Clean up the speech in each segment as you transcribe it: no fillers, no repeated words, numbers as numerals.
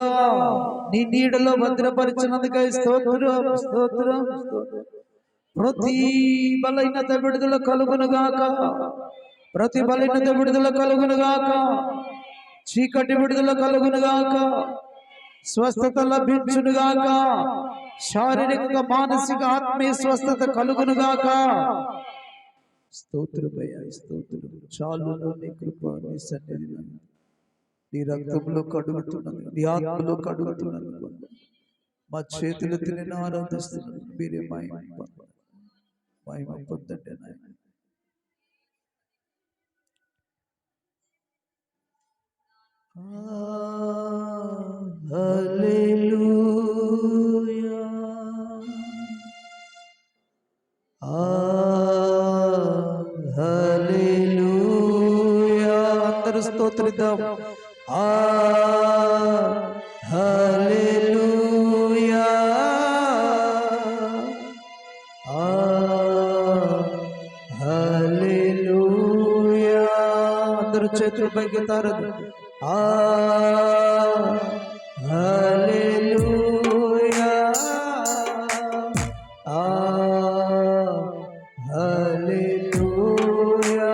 నీ నీడలో భద్రపరిచినందుకై స్తోత్రం స్తోత్రం. ప్రతి బలహీనత విడుదల కలుగునుగాక, ప్రతి బలహీనత విడుదల కలుగునుగాక, చీకటి విడుదల కలుగునుగాక, స్వస్థత లభించునుగాక, శారీరక మానసిక ఆత్మీయ స్వస్థత కలుగునుగాక. స్తోత్రమయ్యా స్తోత్రం. చాలులో నీ కృప, నీ సన్నిధి నీ రక్తంలో కడుగుతున్నాను, నీ ఆత్మలో కడుగుతున్నాను. మా చేతులు తిని ఆరాధిస్తున్నాను. మీరే మహిమ పొందండి నాయన. హల్లెలూయా హల్లెలూయా. అందరూ స్తోత్రిద్దాం. హల్లెలూయా హల్లెలూయా. అందరూ చేతులు పైకి తారదు. హల్లెలూయా హల్లెలూయా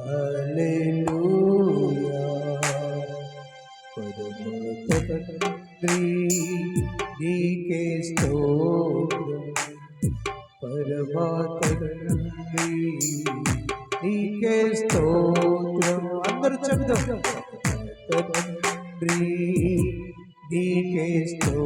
హల్లెలూయా. తండ్రి నీకే స్తోత్రం, పరమా తండ్రి నీకే స్తోత్రం. అందరూ చెప్తాం. తండ్రి నీకే స్తోత్రం.